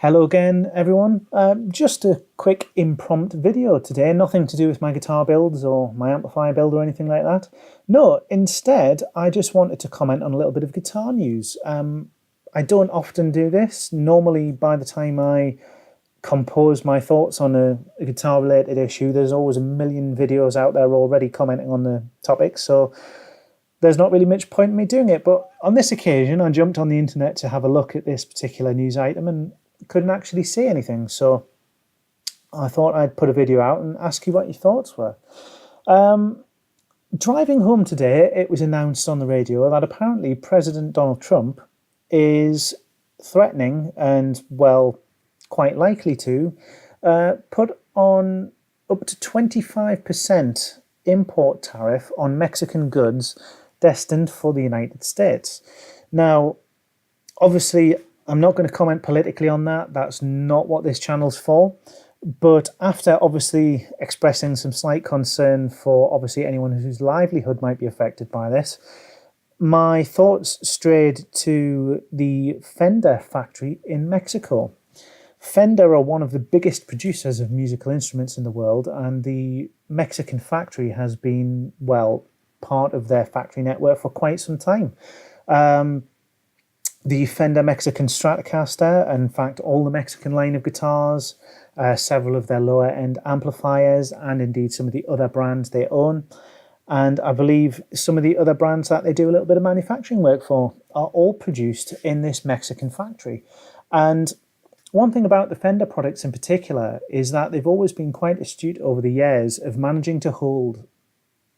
Hello again, everyone. Just a quick impromptu video today, nothing to do with my guitar builds or my amplifier build or anything like that. No, instead, I just wanted to comment on a little bit of guitar news. I don't often do this. Normally, by the time I compose my thoughts on a guitar-related issue, there's always a million videos out there already commenting on the topic, so there's not really much point in me doing it. But on this occasion, I jumped on the internet to have a look at this particular news item and couldn't actually see anything, so I thought I'd put a video out and ask you what your thoughts were. Driving home today, it was announced on the radio that apparently President Donald Trump is threatening and, well, quite likely to put on up to 25% import tariff on Mexican goods destined for the United States. Now, obviously, I'm not going to comment politically on that. That's not what this channel's for. But after obviously expressing some slight concern for obviously anyone whose livelihood might be affected by this, my thoughts strayed to the Fender factory in Mexico. Fender are one of the biggest producers of musical instruments in the world, and the Mexican factory has been, well, part of their factory network for quite some time. The Fender Mexican Stratocaster, in fact, all the Mexican line of guitars, several of their lower end amplifiers, and indeed some of the other brands they own. And I believe some of the other brands that they do a little bit of manufacturing work for are all produced in this Mexican factory. And one thing about the Fender products in particular is that they've always been quite astute over the years of managing to hold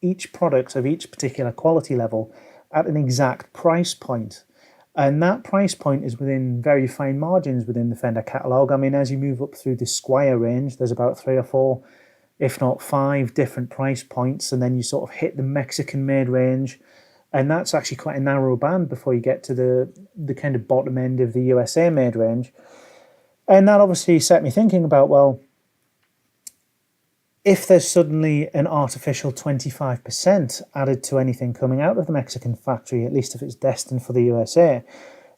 each product of each particular quality level at an exact price point. And that price point is within very fine margins within the Fender catalogue. I mean, as you move up through the Squire range, there's about 3 or 4, if not 5 different price points. And then you sort of hit the Mexican-made range. And that's actually quite a narrow band before you get to the kind of bottom end of the USA-made range. And that obviously set me thinking about, well, if there's suddenly an artificial 25% added to anything coming out of the Mexican factory, at least if it's destined for the USA,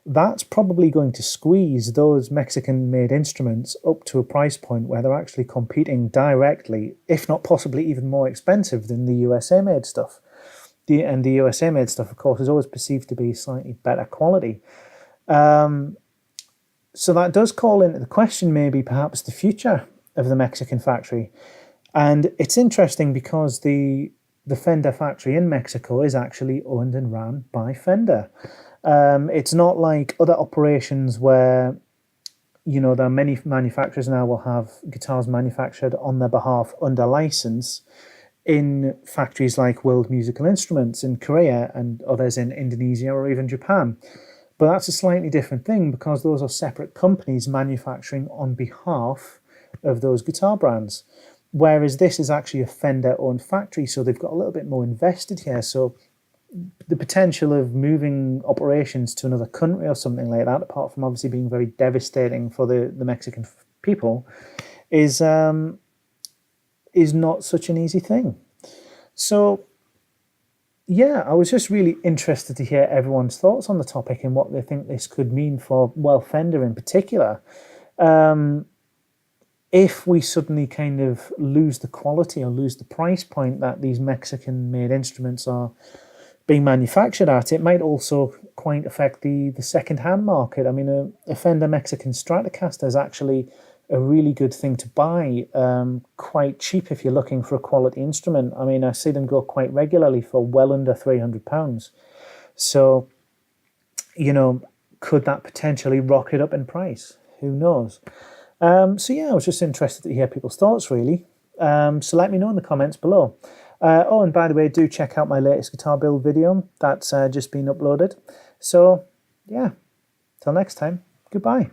that's probably going to squeeze those Mexican-made instruments up to a price point where they're actually competing directly, if not possibly even more expensive than the USA-made stuff. And the USA-made stuff, of course, is always perceived to be slightly better quality. So that does call into the question maybe perhaps the future of the Mexican factory. And it's interesting because the Fender factory in Mexico is actually owned and run by Fender. It's not like other operations where, you know, there are many manufacturers now will have guitars manufactured on their behalf under license in factories like World Musical Instruments in Korea and others in Indonesia or even Japan. But that's a slightly different thing because those are separate companies manufacturing on behalf of those guitar brands. Whereas this is actually a Fender-owned factory, so they've got a little bit more invested here. So the potential of moving operations to another country or something like that, apart from obviously being very devastating for the Mexican people, is not such an easy thing. So yeah, I was just really interested to hear everyone's thoughts on the topic and what they think this could mean for, well, Fender in particular. If we suddenly kind of lose the quality or lose the price point that these Mexican-made instruments are being manufactured at, it might also quite affect the second-hand market. I mean, a Fender Mexican Stratocaster is actually a really good thing to buy, quite cheap if you're looking for a quality instrument. I mean, I see them go quite regularly for well under £300. So, you know, could that potentially rocket up in price? Who knows? So yeah, I was just interested to hear people's thoughts, really. So let me know in the comments below. Oh, and by the way, do check out my latest guitar build video. That's just been uploaded. So yeah, till next time, goodbye.